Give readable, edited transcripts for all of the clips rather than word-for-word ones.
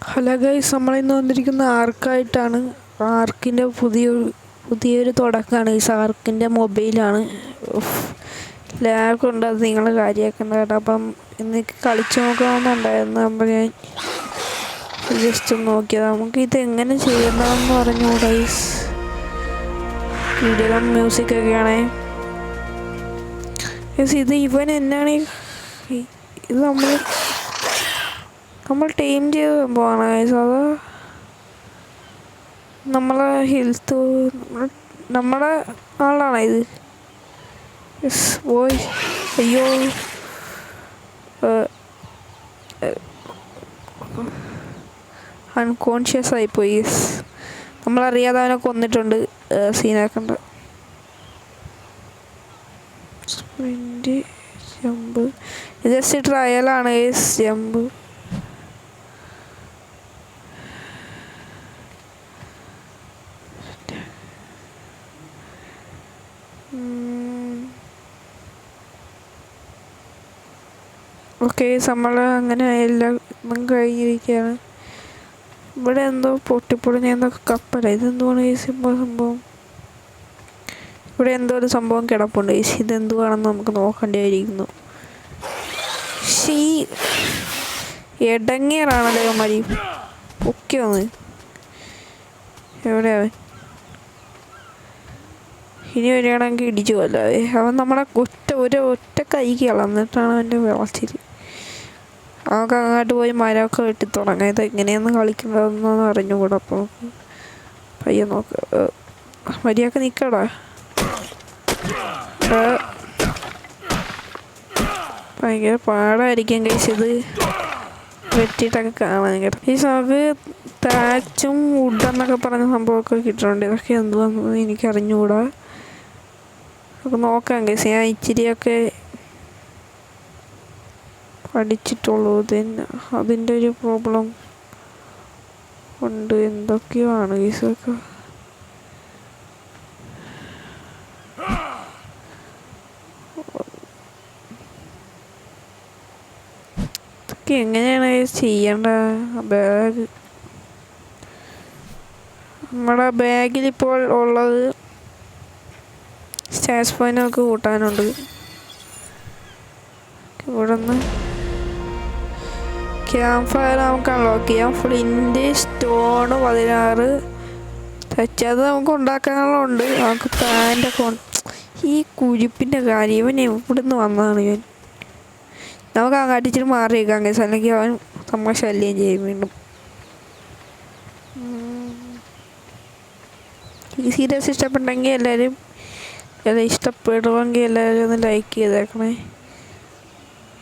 Hello guys, നമ്മളിന്ന് വന്നിരിക്കുന്ന ആർക്കായിട്ടാണ്. ആർക്കിൻ്റെ പുതിയൊരു തുടക്കമാണ്. ഈ ആർക്കിൻ്റെ മൊബൈലാണ്. ലാഗുണ്ട്, അത് നിങ്ങൾ കാര്യമാക്കേണ്ട കേട്ടോ. അപ്പം ഇന്നേക്ക് കളിച്ച് നോക്കണമെന്നുണ്ടായിരുന്നു. അപ്പം ഞാൻ ജസ്റ്റ് ഒന്ന് നോക്കിയത്. നമുക്ക് ഇത് എങ്ങനെ ചെയ്യണമെന്ന് പറഞ്ഞു ഗൈസ്. Video മ്യൂസിക്കൊക്കെയാണേ guys. ഇത് ഇവൻ എന്നാണ് ഇത് നമ്മൾ ടീം ചെയ്ത് സംഭവമാണ് ഗൈസ്. അത് നമ്മളെ ഹെൽത്ത് നമ്മുടെ ആളാണ് ഇത്. Yes boy. അയ്യോ, അൺകോൺഷ്യസ് ആയിപ്പോയി. യെസ്, നമ്മളറിയാതെ അവനെ കൊന്നിട്ടുണ്ട്. സീനാക്കണ്ട. സ്പ്രിൻറ്റ്, ജമ്പ്, ജസ്റ്റ് ട്രയലാണ് യെസ്. Jump, okay. നമ്മൾ അങ്ങനെ എല്ലാം കഴിഞ്ഞിരിക്കുകയാണ്. ഇവിടെ എന്തോ പൊട്ടിപ്പൊളിഞ്ഞ എന്തൊക്കെ കപ്പല. ഇതെന്തുവാണ് ഈ സംഭവം? ഇവിടെ എന്തോ ഒരു സംഭവം കിടപ്പുണ്ട്. ഇതെന്തുവാണെന്ന് നമുക്ക് നോക്കേണ്ടിയിരിക്കുന്നു. എടങ്ങേറാണല്ലോ മരി. ഒക്കെ വന്ന് എവിടെയാവൻ? ഇനി വരികയാണെങ്കിൽ ഇടിച്ചു കൊല്ലാവേ. അവൻ നമ്മളെ ഒറ്റ കൈക്ക് കളന്നിട്ടാണ് അവൻ്റെ വിളച്ചിൽ. അവർക്ക് അങ്ങോട്ട് പോയി മരമൊക്കെ വെട്ടി തുടങ്ങാം. ഇത് എങ്ങനെയൊന്നും കളിക്കേണ്ടതെന്നൊന്നും അറിഞ്ഞുകൂടാ. അപ്പോൾ പയ്യെ നോക്ക. മര്യാദക്ക് നിൽക്കടാ. ഭയങ്കര പാടായിരിക്കും കഴിച്ചത് വെട്ടിയിട്ടൊക്കെ കാണാൻ കേട്ടോ. ഈ നമുക്ക് താച്ചും വുഡെന്നൊക്കെ പറഞ്ഞ സംഭവമൊക്കെ കിട്ടുന്നുണ്ട്. ഇതൊക്കെ എന്തുവാന്ന് എനിക്ക് അറിഞ്ഞുകൂടാ. അപ്പോൾ നോക്കാം കേസ്. ഞാൻ ഇച്ചിരിയൊക്കെ പഠിച്ചിട്ടുള്ളൂ. അതിൻ്റെ ഒരു പ്രോബ്ലം ഉണ്ട്. എന്തൊക്കെയോ ആണ് കേസൊക്കെ. ഇതൊക്കെ എങ്ങനെയാണ് ചെയ്യേണ്ട? ബാഗ്, നമ്മുടെ ബാഗിലിപ്പോൾ ഉള്ളത് സ്റ്റാഷ് പോയിൻ്റൊക്കെ കൂട്ടാനുണ്ട്. ഇവിടെ നിന്ന് ക്യാമ്പ് ഫയർ നമുക്ക് അൺലോക്ക് ചെയ്യാം. ഫ്ലിൻറ്റ്, സ്റ്റോണ് 16 അത് നമുക്ക് ഉണ്ടാക്കാനുള്ളതുണ്ട്. നമുക്ക് പാൻ്റൊക്കെ ഈ കുഴിപ്പിൻ്റെ കാര്യം. ഇവൻ എവിടുന്ന് വന്നതാണ് ഇവൻ? നമുക്ക് അങ്ങാട്ടിച്ചിട്ട് മാറി വെക്കാം കേസ്, അല്ലെങ്കിൽ അവൻ നമ്മൾ ശല്യം ചെയ്യും വീണ്ടും. ഈ സീരീസ് ഇഷ്ടപ്പെട്ടെങ്കിൽ എല്ലാവരും ഇഷ്ടപ്പെടുമെങ്കിൽ എല്ലാവരും ഒന്ന് ലൈക്ക് ചെയ്തേക്കണേ.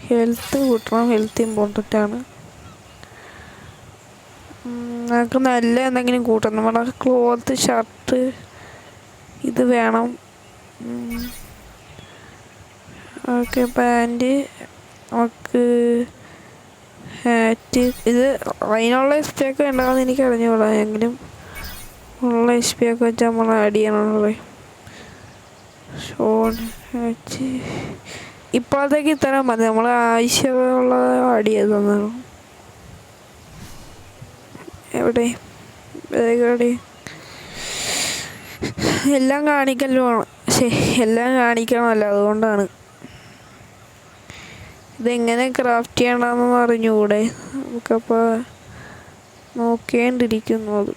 ഹെൽത്ത് കൂട്ടണം, ഹെൽത്ത് ഇമ്പോർട്ടൻ്റ് ആണ്. നമുക്ക് നല്ല എന്തെങ്കിലും കൂട്ടണം. നമ്മുടെ ക്ലോത്ത്, ഷർട്ട് ഇത് വേണം. ഓക്കെ, പാൻറ്റ്, നമുക്ക് ഹാറ്റ്. ഇത് അതിനുള്ള എസ് പി ഒക്കെ ഉണ്ടാകുമെന്ന് എനിക്ക് അറിഞ്ഞുകൂടാ. എങ്കിലും ഉള്ള എസ് പി ഒക്കെ വെച്ചാൽ നമ്മൾ ആഡ് ചെയ്യണമല്ലോ. ഷോൺ, ഹാറ്റ് ഇപ്പോഴത്തേക്ക് ഇത്ര മതി. നമ്മൾ ആവശ്യമുള്ളത് ആഡ് ചെയ്ത് തന്നു. എവിടെ എല്ലാം കാണിക്കല്ലോ. എല്ലാം കാണിക്കണമല്ലോ, അതുകൊണ്ടാണ്. ഇതെങ്ങനെ ക്രാഫ്റ്റ് ചെയ്യണമെന്ന് അറിഞ്ഞുകൂടെ? നമുക്കപ്പോൾ നോക്കേണ്ടിയിരിക്കുന്നു അത്.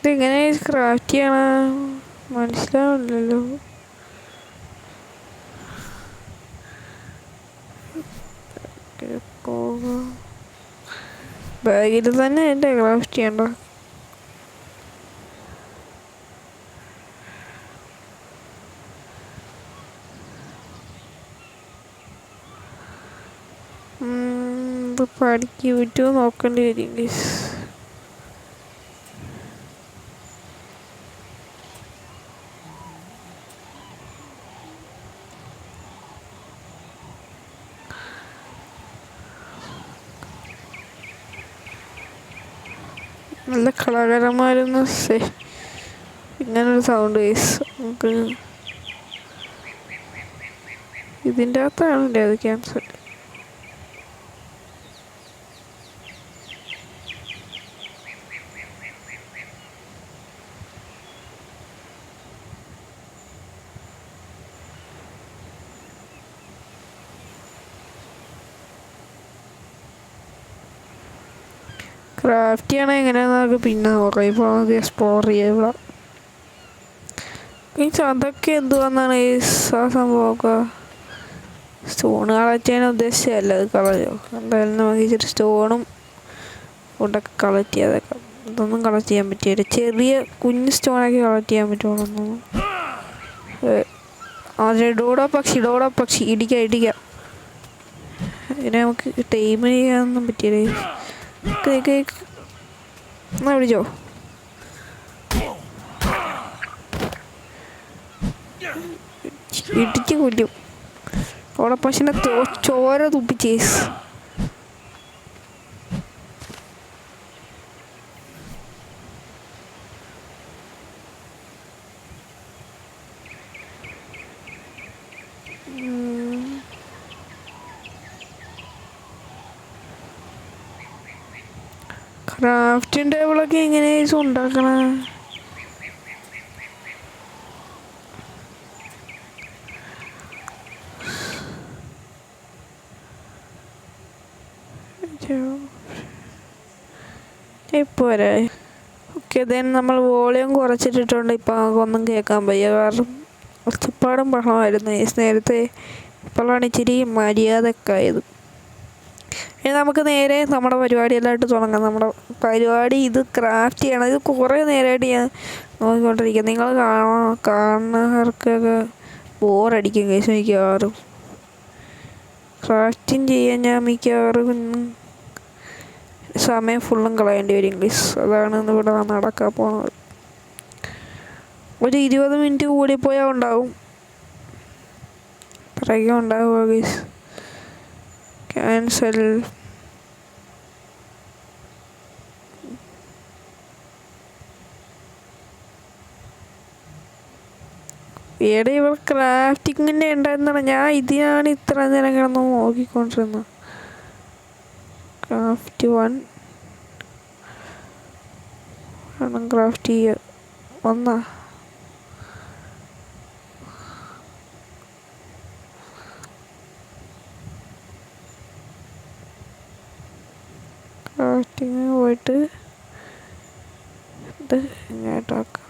ഇതെങ്ങനെ ക്രാഫ്റ്റ് ചെയ്യണം മനസ്സിലാവില്ലല്ലോ. ബാഗിൽ തന്നെ എൻ്റെ ക്രാഫ്റ്റ് ചെയ്യണ്ട. ഇത് പഠിക്ക് യൂട്യൂബ് നോക്കേണ്ടി വരും ഗൈസ്. നല്ല കളകരമായിരുന്നു. ഇങ്ങനൊരു സൗണ്ട് ഗൈസ്. നമുക്ക് ഇതിൻ്റെ അകത്താണല്ലേ അത് ക്യാൻസൽ. ക്രാഫ്റ്റ് ചെയ്യണ എങ്ങനെയാണെന്ന് നമുക്ക് പിന്നെ നോക്കാം. ഇപ്പോൾ നമുക്ക് എക്സ്പ്ലോർ ചെയ്യാം. മീൻസ് അതൊക്കെ എന്തുവന്നാണ് ഈ സംഭവമൊക്കെ. സ്റ്റോൺ കളക്ട് ചെയ്യാൻ ഉദ്ദേശിച്ചതല്ല, അത് കളയോ. എന്തായാലും നമുക്ക് ഇച്ചിരി സ്റ്റോണും ഫുഡൊക്കെ കളക്ട് ചെയ്യാതൊക്കെ. ഇതൊന്നും കളക്ട് ചെയ്യാൻ പറ്റില്ല. ചെറിയ കുഞ്ഞ് സ്റ്റോണൊക്കെ കളക്ട് ചെയ്യാൻ പറ്റുള്ളൂ. അതെ, ഡോഡോ പക്ഷി ഇടിക്കാം. പിന്നെ നമുക്ക് ടൈം ചെയ്യാനൊന്നും പറ്റിയില്ലേ. എന്നാ വിളിച്ചോ. ഇടിച്ച് കൊല്ലും. അവിടെ പക്ഷെ ചോര തുപ്പിച്ചേസ്. ക്രാഫ്റ്റിംഗ് ടേബിളൊക്കെ എങ്ങനെയാ ഉണ്ടാക്കണ? ഇപ്പോരെ ഓക്കെ. ദെൻ നമ്മൾ വോളിയം കുറച്ചിട്ടിട്ടുണ്ട്. ഇപ്പം നമുക്കൊന്നും കേൾക്കാൻ വയ്യ, കാരണം ഒച്ചപ്പാടും ബഹളമായിരുന്നു നേരത്തെ. ഇപ്പോഴാണ് ഇച്ചിരി മര്യാദയൊക്കെ ആയത്. ഇനി നമുക്ക് നേരെ നമ്മുടെ പരിപാടിയെല്ലാമായിട്ട് തുടങ്ങാം. നമ്മുടെ പരിപാടി ഇത് ക്രാഫ്റ്റ് ചെയ്യണം. ഇത് കുറേ നേരമായിട്ട് ഞാൻ നോക്കിക്കൊണ്ടിരിക്കുക. നിങ്ങൾ കാണുന്നവർക്കൊക്കെ ബോറടിക്കും കേസ്. മിക്കവാറും ക്രാഫ്റ്റിങ് ചെയ്യാൻ ഞാൻ മിക്കവാറും സമയം ഫുള്ളും കളയേണ്ടി വരും ഇംഗ്ലീഷ്. അതാണ് ഇവിടെ നടക്കാൻ പോകുന്നത്. ഒരു 20 മിനിറ്റ് കൂടിപ്പോയാൽ ഉണ്ടാവും. അത്രയ്ക്കും ഉണ്ടാവുക ഗൈസ്. ക്യാൻസൽ. ഇവിടെ ഇവർ ക്രാഫ്റ്റിങ്ങിൻ്റെ ഉണ്ടായിരുന്നാണ്. ഞാൻ ഇതിനാണ് ഇത്ര നേരം കിടന്ന് നോക്കിക്കൊണ്ടിരുന്നത്. ക്രാഫ്റ്റ് 1 വേണം. ക്രാഫ്റ്റ് ചെയ്യുക 1. ക്രാഫ്റ്റിങ് പോയിട്ട് ഇത് ഇങ്ങോട്ടാക്കാം.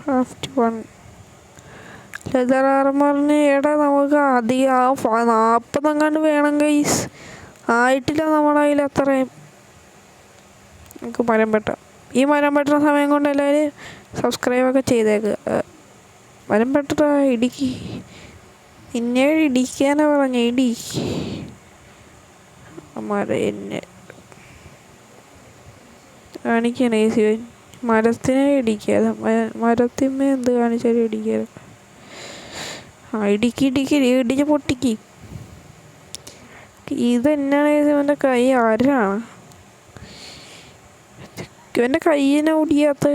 ക്രാഫ്റ്റ് 1 ലെതർ ആർമറിന് നമുക്ക് അധികം 40 എങ്ങാണ്ട് വേണം ഗൈസ്. ആയിട്ടില്ല നമ്മുടെ കയ്യിൽ അത്രയും. നമുക്ക് മരം വെട്ടാം. ഈ മരം വെട്ടുന്ന സമയം കൊണ്ട് എല്ലാവരും സബ്സ്ക്രൈബൊക്കെ ചെയ്തേക്കുക. മരം വെട്ടാ ഇടുക്കി. എന്നെ ഇടിക്കാനാ പറഞ്ഞ ഇടി മരം എന്നെ കാണിക്കണേ. മരത്തിനെ ഇടിക്കാതെ മരത്തിന്മേ എന്ത് കാണിച്ചാലും ഇടിക്കാതെ. ഇടിച്ച് പൊട്ടിക്ക്. ഇതെന്നാണ് ഇവൻ്റെ കൈ ആരാണ്? ഇവൻ്റെ കയ്യിനെ ഒടിയാത്ത.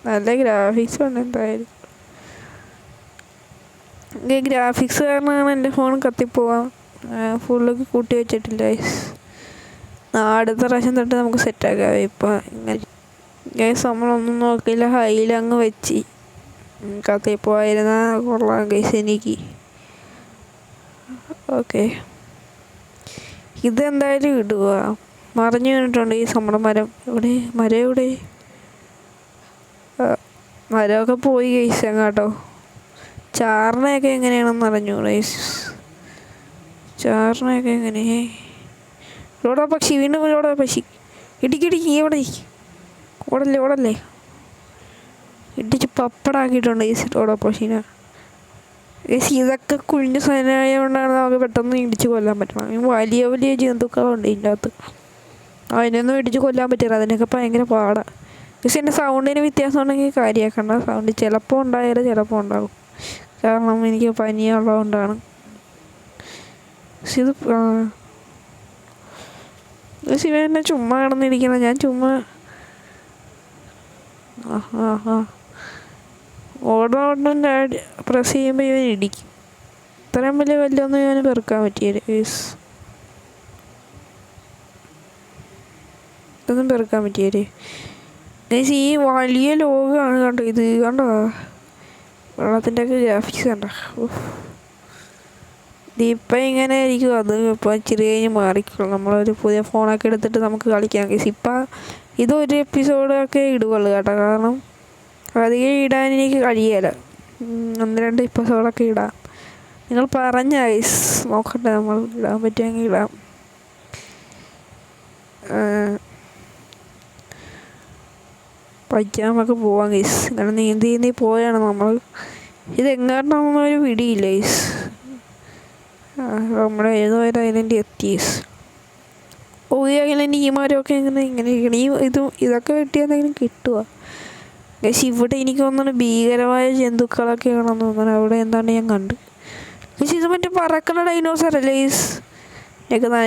നല്ല ഗ്രാഫിക്സ് ഉണ്ട് എന്തായാലും. ഗ്രാഫിക്സ് കാരണമാണ് എൻ്റെ ഫോൺ കത്തിപ്പോവാൻ. ഫുള്ളൊക്കെ കൂട്ടി വെച്ചിട്ടില്ല. അടുത്ത പ്രാവശ്യം തൊട്ട് നമുക്ക് സെറ്റാക്കാം. ഇപ്പം ഇങ്ങനെ ഗൈസ് നമ്മളൊന്നും നോക്കില്ല, ഹൈലങ്ങ് വെച്ച് കത്തിപ്പോയിരുന്ന കൊള്ളാം ഗൈസ് എനിക്ക്. ഓക്കെ, ഇതെന്തായാലും ഇടുക. മറിഞ്ഞു വീണിട്ടുണ്ട് ഈ നമ്മുടെ മരം. എവിടെ മരമൊക്കെ പോയി ഗൈസ് അങ്ങാട്ടോ. ചാറിനൊക്കെ എങ്ങനെയാണെന്ന് അറിഞ്ഞു ഗൈസ്. ചാറിനൊക്കെ എങ്ങനെ? ഇവിടെ പക്ഷി വീണ്ടും ഇവിടെ പക്ഷി. ഇടിക്ക് ഇവിടെ ഓടല്ലേ. ഇടിച്ച് പപ്പടാക്കിയിട്ടുണ്ട് ഈ ഓടോ പക്ഷീനെ. ഇതൊക്കെ കുഞ്ഞു സാധനമായതുകൊണ്ടാണ് നമുക്ക് പെട്ടെന്ന് ഇടിച്ച് കൊല്ലാൻ പറ്റണം. വലിയ ജന്തുക്കളുണ്ട് ഇതിൻ്റെ അകത്ത്. അതിനൊന്നും ഇടിച്ച് കൊല്ലാൻ പറ്റില്ല. അതിനൊക്കെ ഭയങ്കര പാടാണ്. പക്ഷെ എൻ്റെ സൗണ്ടിന് വ്യത്യാസം ഉണ്ടെങ്കിൽ കാര്യമാക്കണ്ട. സൗണ്ട് ചിലപ്പോൾ ഉണ്ടായാലും ചിലപ്പോൾ ഉണ്ടാകും. കാരണം എനിക്ക് പനിയുള്ളതുകൊണ്ടാണ്. പക്ഷെ ഇത് ശിവ എന്നെ ചുമ്മാ കിടന്നിരിക്കണം. ഞാൻ ചുമ്മാ ഓടോടൻ പ്രസ് ചെയ്യുമ്പോൾ ഇവൻ ഇടിക്കും. ഇത്രയും വലിയ വല്ലൊന്നും ഇവന് പെറുക്കാൻ പറ്റിയില്ല. ഇതൊന്നും പെറുക്കാൻ പറ്റിയല്ലേ. ഈ വലിയ ലോകമാണ് കണ്ടോ ഇത്. കണ്ടോ വെള്ളത്തിൻ്റെ ഒക്കെ ഗ്രാഫിക്സ് കണ്ടോ. ഇതിപ്പം ഇങ്ങനെ ആയിരിക്കും. അത് ഇപ്പോൾ ഇച്ചിരി കഴിഞ്ഞ് മാറിക്കോളും. നമ്മളൊരു പുതിയ ഫോണൊക്കെ എടുത്തിട്ട് നമുക്ക് കളിക്കാം. ഇപ്പം ഇതൊരു എപ്പിസോഡൊക്കെ ഇടുകയുള്ളൂ കേട്ടോ. കാരണം അധികം ഇടാൻ എനിക്ക് കഴിയില്ല. 1-2 എപ്പിസോഡൊക്കെ ഇടാം. നിങ്ങൾ പറഞ്ഞ ഐസ് നോക്കട്ടെ, നമ്മൾ ഇടാൻ പറ്റുമെങ്കിൽ ഇടാം. പഠിക്കാനൊക്കെ പോവാം ഗൈസ്. ഇങ്ങനെ നീന്തി പോയാണ് നമ്മൾ. ഇതെങ്ങാണ്ടാണെന്നൊരു പിടിയില്ല ഗൈസ്. നമ്മുടെ ഏതോ ഒരു ഐലൻഡ് എത്തി. ഈ ഐലൻഡ് ഈ മരമൊക്കെ ഇങ്ങനെ ഇതൊക്കെ വെട്ടിയെന്തെങ്കിലും കിട്ടുക ഗൈസ്. ഇവിടെ എനിക്ക് തോന്നുന്നു ഭീകരമായ ജന്തുക്കളൊക്കെ ആണെന്ന് തോന്നുന്നു. അവിടെ എന്താണ് ഞാൻ കണ്ട് ഗൈസ്. ഇത് മറ്റേ പറക്കുന്ന ഡൈനോസർ അല്ലേ ഗൈസ്.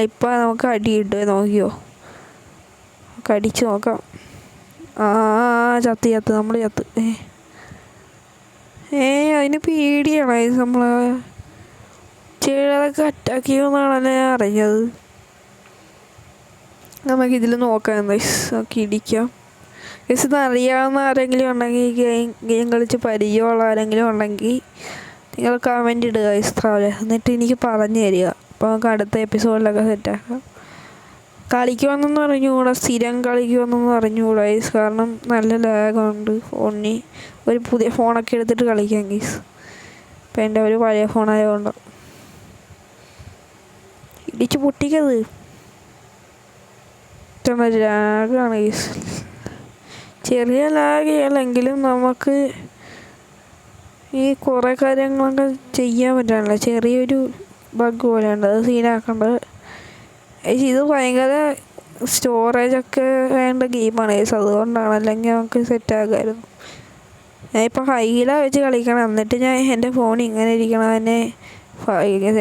ഇപ്പം നമുക്ക് അടി കിട്ടുമോ നോക്കിയോ. നമുക്ക് അടിച്ച് നോക്കാം. ചത്ത് നമ്മൾ ചത്ത്. അതിന് പേടിയാണ് ഗൈസ്. നമ്മൾ ചിലതൊക്കെ അറ്റാക്ക് ചെയ്യുമെന്നാണല്ലേ ഞാൻ അറിഞ്ഞത്. നമുക്കിതിൽ നോക്കാം ഗൈസ്. നമുക്ക് ഇടിക്കാം ഗൈസ്. ഇത് അറിയാവുന്ന ആരെങ്കിലും ഉണ്ടെങ്കിൽ ഗെയിം കളിച്ച് പരിചയമുള്ള ആരെങ്കിലും ഉണ്ടെങ്കിൽ നിങ്ങൾ കമൻറ്റ് ഇടുക ഗൈസ് താഴെ. എന്നിട്ട് എനിക്ക് പറഞ്ഞു തരിക. അപ്പോൾ നമുക്ക് അടുത്ത എപ്പിസോഡിലൊക്കെ സെറ്റാക്കാം. കളിക്കുമെന്നൊന്നും അറിഞ്ഞുകൂടാ. സ്ഥിരം കളിക്കുമെന്നൊന്നും അറിഞ്ഞുകൂടാ ഗൈസ്. കാരണം നല്ല ലാഗുണ്ട് ഫോണിന്. ഒരു പുതിയ ഫോണൊക്കെ എടുത്തിട്ട് കളിക്കാം ഗൈസ്. ഇപ്പം എൻ്റെ ഒരു പഴയ ഫോണായതുകൊണ്ട് ഇടിച്ച് പൊട്ടിക്കത്. ലാഗാണ് ഗൈസ്. ചെറിയ ലാഗല്ലെങ്കിലും നമുക്ക് ഈ കുറേ കാര്യങ്ങളൊക്കെ ചെയ്യാൻ പറ്റാനില്ല. ചെറിയൊരു ബഗ് പോലെയുണ്ട്. അത് സീനാക്കേണ്ടത്. ഇത് ഭയങ്കര സ്റ്റോറേജൊക്കെ വേണ്ട ഗെയിമാണ് ഗൈസ്. അതുകൊണ്ടാണ്. അല്ലെങ്കിൽ നമുക്ക് സെറ്റാക്കാമായിരുന്നു. ഞാൻ ഇപ്പോൾ ഹൈയിലാണ് വെച്ച് കളിക്കണം. എന്നിട്ട് ഞാൻ എൻ്റെ ഫോൺ ഇങ്ങനെ ഇരിക്കണം. തന്നെ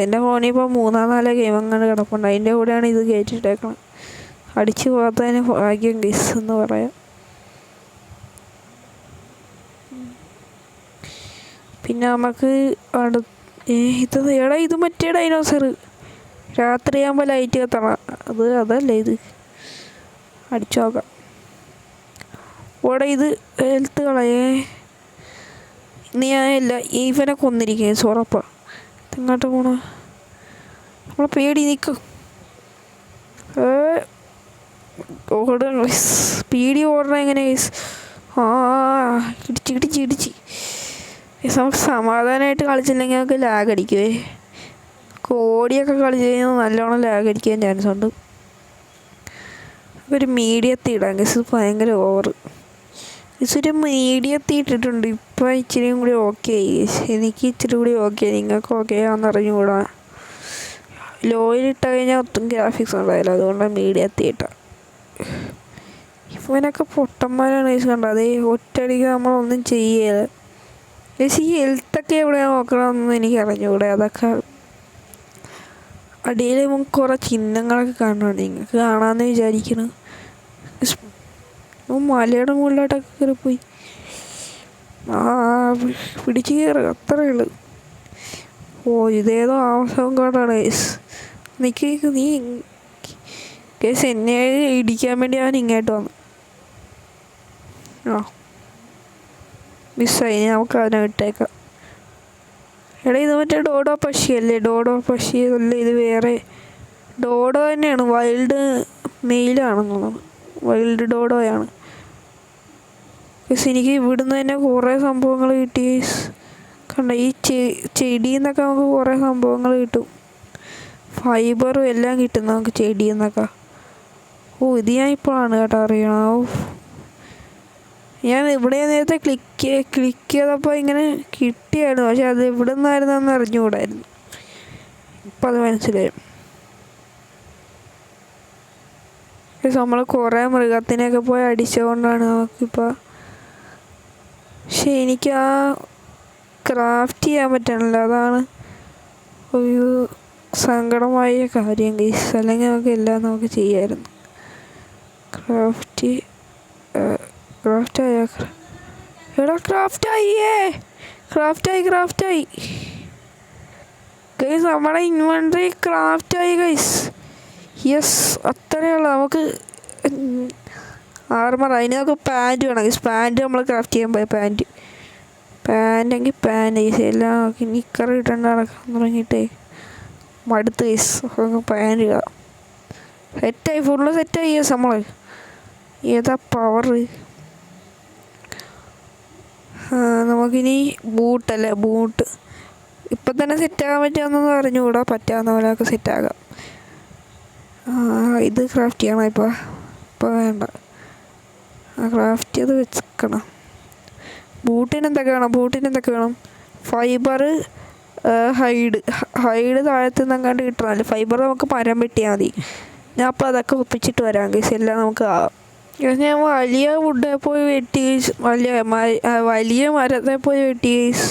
എൻ്റെ ഫോണിൽ ഇപ്പോൾ 3-4 ഗെയിം അങ്ങനെ കിടപ്പുണ്ട്. അതിൻ്റെ കൂടെയാണ് ഇത് കയറ്റിയിട്ടേക്കണം. അടിച്ചു പോകാത്തതിന് ഭാഗ്യം ഗൈസ് എന്ന് പറയാം. പിന്നെ നമുക്ക് ഇത് മറ്റേ ഡൈനോസർ. രാത്രിയാകുമ്പോൾ ലൈറ്റ് കത്തണം. അതല്ലേ ഇത്. അടിച്ചു നോക്കാം. ഇത് ഹെൽത്ത് കളയേ. ഞാനില്ല ഇവനെ കൊന്നിരിക്കുക ഉറപ്പാ. എങ്ങോട്ട് പോണ നമ്മളെ പേടി നിൽക്കും. ഓടണം സ്പീഡി ഓടണം എങ്ങനെ ഗൈസ്. ഇടിച്ച് നമുക്ക് സമാധാനമായിട്ട് കളിച്ചില്ലെങ്കിൽ നമുക്ക് ലാഗ് അടിക്കുവേ. കോടിയൊക്കെ കളിച്ച് കഴിഞ്ഞാൽ നല്ലോണം ലാഗ് അടിക്കാൻ ചാൻസ് ഉണ്ട്. ഒരു മീഡിയത്തിൽ ഇടാം ഗൈസ്. ഭയങ്കര ഓവർ ഗൈസ്. ഒരു മീഡിയത്തിൽ ഇട്ടിട്ടുണ്ട്. ഇപ്പം ഇച്ചിരിയും കൂടി ഓക്കെ ആയി ഗൈസ്. എനിക്ക് ഇച്ചിരി കൂടി ഓക്കെ. നിങ്ങൾക്ക് ഓക്കെ ആണെന്ന് അറിഞ്ഞുകൂടാ. ലോയിലിട്ട് കഴിഞ്ഞാൽ ഒട്ടും ഗ്രാഫിക്സ് ഉണ്ടായില്ല. അതുകൊണ്ട് മീഡിയത്തിൽ ഇട്ടാം. ഇവനൊക്കെ പൊട്ടന്മാരാണ് ഗൈസ്. കണ്ടത് അതേ ഒറ്റയടിക്ക് നമ്മളൊന്നും ചെയ്യരുത് ഗൈസ്. ഈ ഹെൽത്തൊക്കെ എവിടെയാണ് നോക്കണമെന്ന് എനിക്ക് അറിഞ്ഞുകൂടെ. അതൊക്കെ അടിയിൽ കുറേ ചിഹ്നങ്ങളൊക്കെ കാണുന്നുണ്ട്. നിങ്ങൾക്ക് കാണാമെന്ന് വിചാരിക്കണം. മലയുടെ മുകളിലോട്ടൊക്കെ കയറിപ്പോയി. പിടിച്ച് കയറുക അത്രയേ ഉള്ളൂ. ഇതേതോ ആവശ്യം കൊണ്ടാണ് ഗൈസ്. നീ ഗൈസ് എന്നെ ഇടിക്കാൻ വേണ്ടി അവൻ ഇങ്ങോട്ട് വന്നു. മിസ്സായി. നമുക്ക് അവനെ വിട്ടേക്കാം. ഇത് മറ്റേ ഡോഡോ പക്ഷിയല്ലേ. ഡോഡോ പക്ഷി അല്ലേ ഇത്. വേറെ ഡോഡോ തന്നെയാണ്. വൈൽഡ് മെയിലാണെന്ന് തോന്നുന്നു. വൈൽഡ് ഡോഡോയാണ് ഗൈസ്. എനിക്ക് ഇവിടുന്ന് തന്നെ കുറേ സംഭവങ്ങൾ കിട്ടി ഗൈസ്. കണ്ട ഈ ചെടിയിൽ നിന്നൊക്കെ നമുക്ക് കുറേ സംഭവങ്ങൾ കിട്ടും. ഫൈബറും എല്ലാം കിട്ടും നമുക്ക് ചെടിയിൽ നിന്നൊക്കെ. ഇത് ഞാൻ ഇപ്പോഴാണ് കേട്ടോ അറിയണം. ഞാൻ ഇവിടെ നേരത്തെ ക്ലിക്ക് ചെയ്തപ്പോൾ ഇങ്ങനെ കിട്ടിയായിരുന്നു. പക്ഷെ അത് എവിടെ നിന്നായിരുന്നെന്ന് അറിഞ്ഞുകൂടായിരുന്നു. ഇപ്പം അത് മനസ്സിലായി. നമ്മൾ കുറേ മൃഗത്തിനെയൊക്കെ പോയി അടിച്ചുകൊണ്ടാണ് നമുക്കിപ്പോൾ. പക്ഷെ എനിക്ക് ക്രാഫ്റ്റ് ചെയ്യാൻ പറ്റണില്ല, അതാണ് ഒരു സങ്കടമായ കാര്യം ഗൈസ്. അല്ലെങ്കിൽ നമുക്ക് എല്ലാം നമുക്ക് ചെയ്യാമായിരുന്നു. ക്രാഫ്റ്റായി എടാ, ക്രാഫ്റ്റായി ഗൈസ്. നമ്മുടെ ഇൻവെൻട്രി ക്രാഫ്റ്റായി ഗൈസ്. യെസ്, അത്രയുള്ള നമുക്ക് ആർമർ. അതിന് നമുക്ക് പാൻറ്റ് വേണം ഗൈസ്. പാൻറ്റ് നമ്മൾ ക്രാഫ്റ്റ് ചെയ്യാൻ പോയ പാൻറ്റെങ്കിൽ പാൻറ്റ് ഗൈസ്. എല്ലാം നിക്കർ ഇട്ടേണ്ട നടക്കാൻ തുടങ്ങിയിട്ടേ മടുത്ത് ഗൈസ്. പാൻറ്റ് ഇടാം. സെറ്റായി, ഫുള്ള് സെറ്റായി ഗൈസ്. നമ്മൾ ഏതാ പവർ. നമുക്കിനി ബൂട്ട് ഇപ്പം തന്നെ സെറ്റാകാൻ പറ്റുമെന്നൊന്നും അറിഞ്ഞുകൂടാ. പറ്റാവുന്ന പോലെയൊക്കെ സെറ്റാകാം. ഇത് ക്രാഫ്റ്റ് ചെയ്യണം. ഇപ്പോൾ വേണ്ട, ക്രാഫ്റ്റ് ചെയ്ത് വെക്കണം. ബൂട്ടിന് എന്തൊക്കെ വേണം? ഫൈബർ, ഹൈഡ് താഴത്ത് നിന്നങ്ങാണ്ട് കിട്ടണമല്ലോ. ഫൈബർ നമുക്ക് മരം വെട്ടിയാൽ മതി. ഞാൻ അപ്പോൾ അതൊക്കെ ഒപ്പിച്ചിട്ട് വരാം ഗൈസ്. എല്ലാം നമുക്ക് ഞാൻ വലിയ വുഡെ പോയി വെട്ടി, വലിയ മരത്തെ പോയി വെട്ടി ഗൈസ്.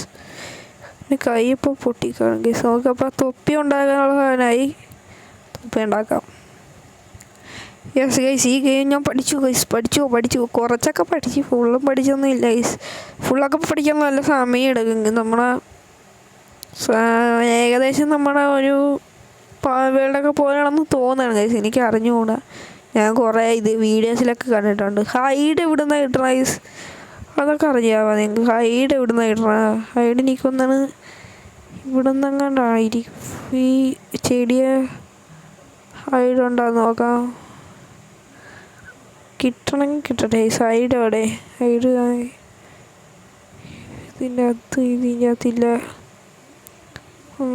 കൈ ഇപ്പോൾ പൊട്ടിക്കാണ് ഗൈസ്. നമുക്കപ്പോൾ തൊപ്പി ഉണ്ടാക്കാനുള്ള സാധനമായി. തൊപ്പി ഉണ്ടാക്കാം. യെസ് ഗൈസ്, ഈ ഗെയിം ഞാൻ പഠിച്ചു കുറച്ചൊക്കെ പഠിച്ചു. ഫുള്ളും പഠിച്ചൊന്നും ഇല്ല ഗൈസ്. ഫുള്ളൊക്കെ പഠിക്കാൻ നല്ല സമയം എടുക്കും. ഏകദേശം നമ്മുടെ ഒരു വേൾഡൊക്കെ പോലെയാണെന്ന് തോന്നുകയാണ് ഗൈസ്. എനിക്ക് അറിഞ്ഞുകൂടാ. ഞാൻ കുറേ വീഡിയോസിലൊക്കെ കണ്ടിട്ടുണ്ട്. ഹൈഡ് എവിടുന്ന കിട്ടണ ഗൈസ്, അതൊക്കെ അറിയാമോ നിങ്ങൾക്ക്? ഹൈഡ് എവിടുന്ന കിട്ടണ? ഹൈഡ് എനിക്കൊന്നാണ് ഇവിടെ നിന്നെങ്ങാണ്ടായിരിക്കും. ഈ ചെടിയെ ഹൈഡ് ഉണ്ടാകുന്ന നോക്കാം. കിട്ടണമെങ്കിൽ കിട്ടട്ടെ. സൈഡ് അവിടെ ഹൈഡ് ഇതിൻ്റെ അകത്തില്ല.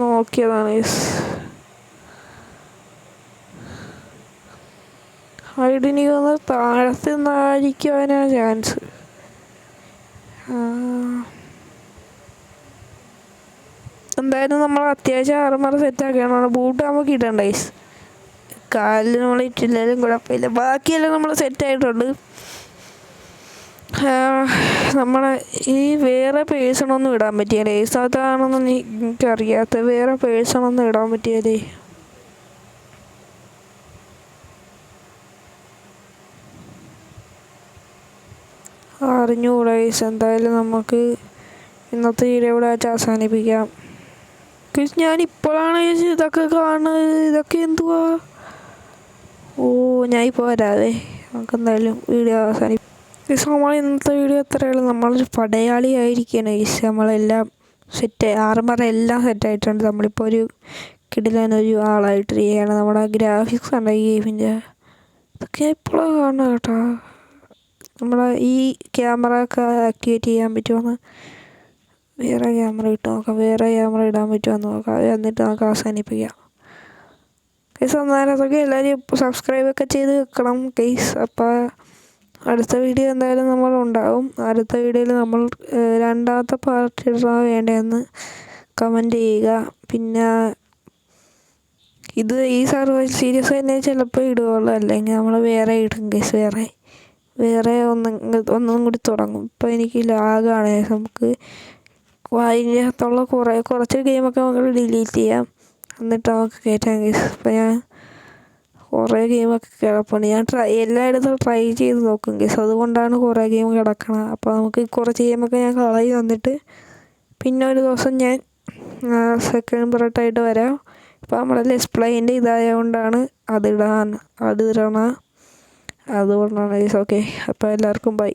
നോക്കിയതാണ് ഗൈസ്. ഹൈഡ് എനിക്ക് തോന്നുന്നത് താഴത്ത് നിന്നായിരിക്കാനാണ് ചാൻസ്. എന്തായാലും നമ്മൾ അത്യാവശ്യം ആർമർ സെറ്റാക്കണം. ബൂട്ട് നമുക്ക് ഇടണ്ട ഗൈസ്. കാലിൽ നമ്മൾ ഇട്ടില്ലെങ്കിലും കുഴപ്പമില്ല. ബാക്കിയെല്ലാം നമ്മൾ സെറ്റായിട്ടുണ്ട്. നമ്മളെ ഈ വേറെ പേഴ്സണൊന്നും ഇടാൻ പറ്റിയാലേ ഗൈസ്. അതാണെന്നൊന്നും എനിക്കറിയാത്ത. വേറെ പേഴ്സണൊന്നും ഇടാൻ പറ്റിയാലേ. അറിഞ്ഞുകൂടാ ഗൈസ്. എന്തായാലും നമുക്ക് ഇന്നത്തെ വീഡിയോ ഇവിടെ വെച്ച് അവസാനിപ്പിക്കാം. ഞാനിപ്പോഴാണ് ഇതൊക്കെ കാണുന്നത്. ഇതൊക്കെ എന്തുവാ? ഞാനിപ്പോൾ വരാതെ. നമുക്കെന്തായാലും വീഡിയോ അവസാനിപ്പിക്കാം. നമ്മൾ ഇന്നത്തെ വീഡിയോ എത്രയുള്ളൂ. നമ്മളൊരു പടയാളി ആയിരിക്കുകയാണ് ഗൈസ്. നമ്മളെല്ലാം ആർമറെല്ലാം സെറ്റായിട്ടുണ്ട്. നമ്മളിപ്പോൾ ഒരു കിടിലനൊരു ആളായിട്ടിരിക്കുകയാണ്. നമ്മുടെ ഗ്രാഫിക്സ് ഉണ്ട് ഈ ഗെയിമിൻ്റെ. ഇതൊക്കെ എപ്പോഴാണ് കാണുക കേട്ടോ. നമ്മളെ ഈ ക്യാമറ ഒക്കെ ആക്ടിവേറ്റ് ചെയ്യാൻ പറ്റുമെന്ന്. വേറെ ക്യാമറ ഇട്ട് നോക്കാം. വേറെ ക്യാമറ ഇടാൻ പറ്റുമെന്ന് നോക്കാം. എന്നിട്ട് നമുക്ക് അവസാനിപ്പിക്കാം ഗൈസ്. അന്നേരത്തൊക്കെ എല്ലാവരും സബ്സ്ക്രൈബൊക്കെ ചെയ്ത് വെക്കണം ഗൈസ്. അപ്പോൾ അടുത്ത വീഡിയോ എന്തായാലും നമ്മളുണ്ടാവും. അടുത്ത വീഡിയോയിൽ നമ്മൾ രണ്ടാമത്തെ പാർട്ട് ഇടാൻ വേണ്ടതെന്ന് കമൻറ്റ് ചെയ്യുക. പിന്നെ ഈ സർവൈവൽ സീരീസ് തന്നെ ചിലപ്പോൾ ഇടുകയുള്ളൂ. അല്ലെങ്കിൽ നമ്മൾ വേറെ ഇടും ഗൈസ്. വേറെ ഒന്നും കൂടി തുടങ്ങും. ഇപ്പോൾ എനിക്ക് ലാഗാണ്. നമുക്ക് അതിനകത്തുള്ള കുറച്ച് ഗെയിമൊക്കെ നമുക്ക് ഡിലീറ്റ് ചെയ്യാം. എന്നിട്ട് നമുക്ക് കയറ്റാം ഗൈസ്. ഇപ്പോൾ ഞാൻ കുറേ ഗെയിമൊക്കെ കിടപ്പുണ്ട്. ഞാൻ എല്ലായിടത്തും ട്രൈ ചെയ്ത് നോക്കും ഗൈസ്. അതുകൊണ്ടാണ് കുറേ ഗെയിം കിടക്കണം. അപ്പോൾ നമുക്ക് കുറച്ച് ഗെയിമൊക്കെ ഞാൻ കളയി വന്നിട്ട് പിന്നെ ഒരു ദിവസം ഞാൻ സെക്കൻഡ് പാർട്ടായിട്ട് വരാം. ഇപ്പോൾ നമ്മുടെ ലെറ്റ്സ് പ്ലേയിൻ്റെ ഇതായതുകൊണ്ടാണ് അതുകൊണ്ടാണ് ഗൈസ്. ഓക്കെ, അപ്പോൾ എല്ലാവർക്കും ബൈ.